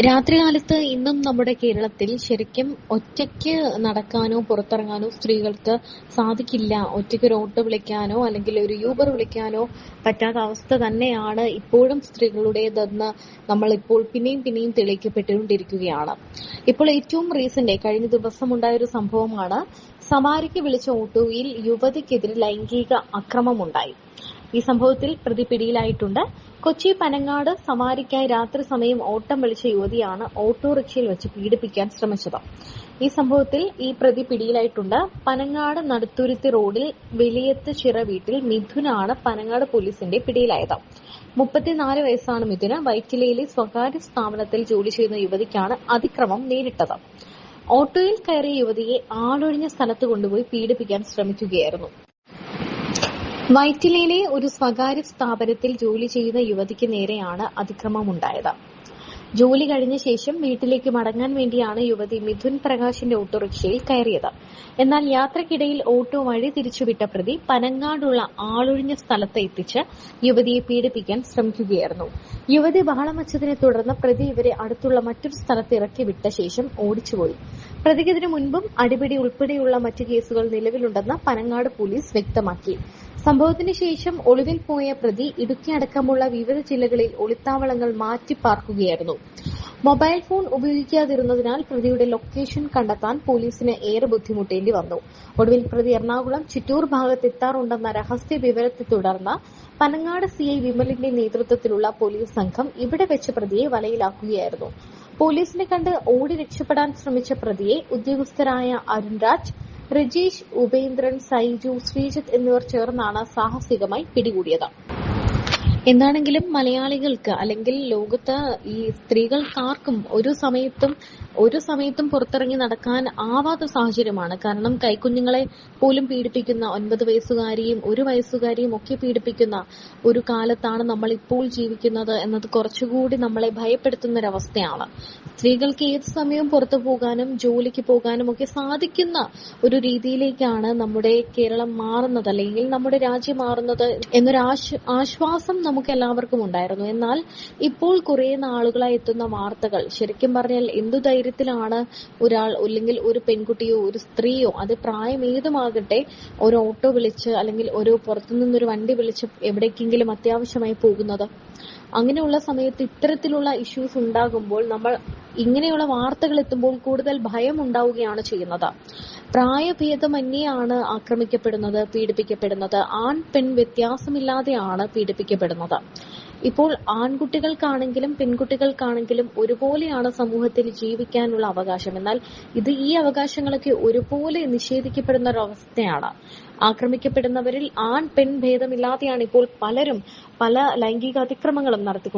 രാത്രികാലത്ത് ഇന്നും നമ്മുടെ കേരളത്തിൽ ശരിക്കും ഒറ്റയ്ക്ക് നടക്കാനോ പുറത്തിറങ്ങാനോ സ്ത്രീകൾക്ക് സാധിക്കില്ല. ഒറ്റയ്ക്കൊരു ഓട്ടോ വിളിക്കാനോ അല്ലെങ്കിൽ ഒരു യൂബർ വിളിക്കാനോ പറ്റാത്ത അവസ്ഥ തന്നെയാണ് ഇപ്പോഴും സ്ത്രീകളുടേതെന്ന് നമ്മളിപ്പോൾ പിന്നെയും തെളിയിക്കപ്പെട്ടുകൊണ്ടിരിക്കുകയാണ്. ഇപ്പോൾ ഏറ്റവും റീസെന്റ് കഴിഞ്ഞ ദിവസം ഉണ്ടായൊരു സംഭവമാണ് സവാരിക്ക് വിളിച്ച ഓട്ടോയിൽ യുവതിക്കെതിരെ ലൈംഗിക അക്രമമുണ്ടായി. ഈ സംഭവത്തിൽ പ്രതി പിടിയിലായിട്ടുണ്ട്. കൊച്ചി പനങ്ങാട് സവാരിക്കായി രാത്രി സമയം ഓട്ടം വിളിച്ച യുവതിയാണ് ഓട്ടോറിക്ഷയിൽ വെച്ച് പീഡിപ്പിക്കാൻ ശ്രമിച്ചത്. ഈ സംഭവത്തിൽ ഈ പ്രതി പിടിയിലായിട്ടുണ്ട്. പനങ്ങാട് നടുത്തുരുത്തി റോഡിൽ വെളിയത്ത് ചിറ വീട്ടിൽ മിഥുനാണ് പനങ്ങാട് പോലീസിന്റെ പിടിയിലായത്. 34 വയസ്സാണ് മിഥുന്. വൈറ്റിലയിലെ സ്വകാര്യ സ്ഥാപനത്തിൽ ജോലി ചെയ്യുന്ന യുവതിക്കാണ് അതിക്രമം നേരിട്ടത്. ഓട്ടോയിൽ കയറിയ യുവതിയെ ആളൊഴിഞ്ഞ സ്ഥലത്ത് കൊണ്ടുപോയി പീഡിപ്പിക്കാൻ ശ്രമിക്കുകയായിരുന്നു. വൈറ്റിലയിലെ ഒരു സ്വകാര്യ സ്ഥാപനത്തിൽ ജോലി ചെയ്യുന്ന യുവതിക്ക് നേരെയാണ് അതിക്രമമുണ്ടായത്. ജോലി കഴിഞ്ഞ ശേഷം വീട്ടിലേക്ക് മടങ്ങാൻ വേണ്ടിയാണ് യുവതി മിഥുൻ പ്രകാശിന്റെ ഓട്ടോറിക്ഷയിൽ കയറിയത്. എന്നാൽ യാത്രക്കിടയിൽ ഓട്ടോ വഴി തിരിച്ചുവിട്ട പ്രതി പനങ്ങാടുള്ള ആളൊഴിഞ്ഞ സ്ഥലത്ത് എത്തിച്ച് യുവതിയെ പീഡിപ്പിക്കാൻ ശ്രമിക്കുകയായിരുന്നു. യുവതി ബഹളം വച്ചതിനെ തുടർന്ന് പ്രതി ഇവരെ അടുത്തുള്ള മറ്റൊരു സ്ഥലത്ത് ഇറക്കി വിട്ട ശേഷം ഓടിച്ചുപോയി. പ്രതിക്കെതിരെ മുൻപും അടിപിടി ഉൾപ്പെടെയുള്ള മറ്റു കേസുകൾ നിലവിലുണ്ടെന്ന് പനങ്ങാട് പോലീസ് വ്യക്തമാക്കി. സംഭവത്തിന് ശേഷം ഒളിവിൽ പോയ പ്രതി ഇടുക്കി അടക്കമുള്ള വിവിധ ജില്ലകളിൽ ഒളിത്താവളങ്ങൾ മാറ്റിപ്പാർക്കുകയായിരുന്നു. മൊബൈൽ ഫോൺ ഉപയോഗിക്കാതിരുന്നതിനാൽ പ്രതിയുടെ ലൊക്കേഷൻ കണ്ടെത്താൻ പോലീസിന് ഏറെ ബുദ്ധിമുട്ടേണ്ടി വന്നു. ഒടുവിൽ പ്രതി എറണാകുളം ചിറ്റൂർ ഭാഗത്തെത്താറുണ്ടെന്ന രഹസ്യ വിവരത്തെ തുടർന്ന് പനങ്ങാട് സിഐ വിമലിന്റെ നേതൃത്വത്തിലുള്ള പോലീസ് സംഘം ഇവിടെ വെച്ച് പ്രതിയെ വലയിലാക്കുകയായിരുന്നു. പോലീസിനെ കണ്ട് ഓടി രക്ഷപ്പെടാൻ ശ്രമിച്ച പ്രതിയെ ഉദ്യോഗസ്ഥരായ അരുൺരാജ്, രജീഷ്, ഉപേന്ദ്രൻ, സൈജു, ശ്രീജിത്ത് എന്നിവർ ചേർന്നാണ് സാഹസികമായി പിടികൂടിയത്. എന്താണെങ്കിലും മലയാളികൾക്ക് അല്ലെങ്കിൽ ലോകത്ത് ഈ സ്ത്രീകൾക്കാർക്കും ഒരു സമയത്തും പുറത്തിറങ്ങി നടക്കാൻ ആവാത്ത സാഹചര്യമാണ്. കാരണം കൈക്കുഞ്ഞുങ്ങളെ പോലും പീഡിപ്പിക്കുന്ന 9 വയസ്സുകാരിയും 1 വയസ്സുകാരിയും ഒക്കെ പീഡിപ്പിക്കുന്ന ഒരു കാലത്താണ് നമ്മൾ ഇപ്പോൾ ജീവിക്കുന്നത് എന്നത് കുറച്ചുകൂടി നമ്മളെ ഭയപ്പെടുത്തുന്ന ഒരവസ്ഥയാണ്. സ്ത്രീകൾക്ക് ഏത് സമയവും പുറത്തു പോകാനും ജോലിക്ക് പോകാനും ഒക്കെ സാധിക്കുന്ന ഒരു രീതിയിലേക്കാണ് നമ്മുടെ കേരളം മാറുന്നത്, അല്ലെങ്കിൽ നമ്മുടെ രാജ്യം മാറുന്നത് എന്നൊരു ആശ്വാസം നമുക്ക് എല്ലാവർക്കും ഉണ്ടായിരുന്നു. എന്നാൽ ഇപ്പോൾ കുറെ നാളുകളായി എത്തുന്ന വാർത്തകൾ ശരിക്കും പറഞ്ഞാൽ എന്തു ധൈര്യത്തിലാണ് ഒരാൾ, അല്ലെങ്കിൽ ഒരു പെൺകുട്ടിയോ ഒരു സ്ത്രീയോ, അത് പ്രായം ഏതുമാകട്ടെ, ഒരു ഓട്ടോ വിളിച്ച് അല്ലെങ്കിൽ ഒരു പുറത്തുനിന്നൊരു വണ്ടി വിളിച്ച് എവിടേക്കെങ്കിലും അത്യാവശ്യമായി പോകുന്നത്? അങ്ങനെയുള്ള സമയത്ത് ഇത്തരത്തിലുള്ള ഇഷ്യൂസ് ഉണ്ടാകുമ്പോൾ നമ്മൾ ഇങ്ങനെയുള്ള വാർത്തകൾ എത്തുമ്പോൾ കൂടുതൽ ഭയം ഉണ്ടാവുകയാണ് ചെയ്യുന്നത്. പ്രായഭേദമന്യേയാണ് ആക്രമിക്കപ്പെടുന്നത്, പീഡിപ്പിക്കപ്പെടുന്നത്. ആൺ പെൺ വ്യത്യാസമില്ലാതെയാണ് പീഡിപ്പിക്കപ്പെടുന്നത്. ഇപ്പോൾ ആൺകുട്ടികൾക്കാണെങ്കിലും പെൺകുട്ടികൾക്കാണെങ്കിലും ഒരുപോലെയാണ് സമൂഹത്തിൽ ജീവിക്കാനുള്ള അവകാശം. എന്നാൽ ഈ അവകാശങ്ങളൊക്കെ ഒരുപോലെ നിഷേധിക്കപ്പെടുന്ന ഒരവസ്ഥയാണ്. ആക്രമിക്കപ്പെടുന്നവരിൽ ആൺ പെൺ ഭേദമില്ലാതെയാണ് ഇപ്പോൾ പലരും പല ലൈംഗിക അതിക്രമങ്ങളും നടത്തിക്കൊണ്ടിരിക്കുന്നത്.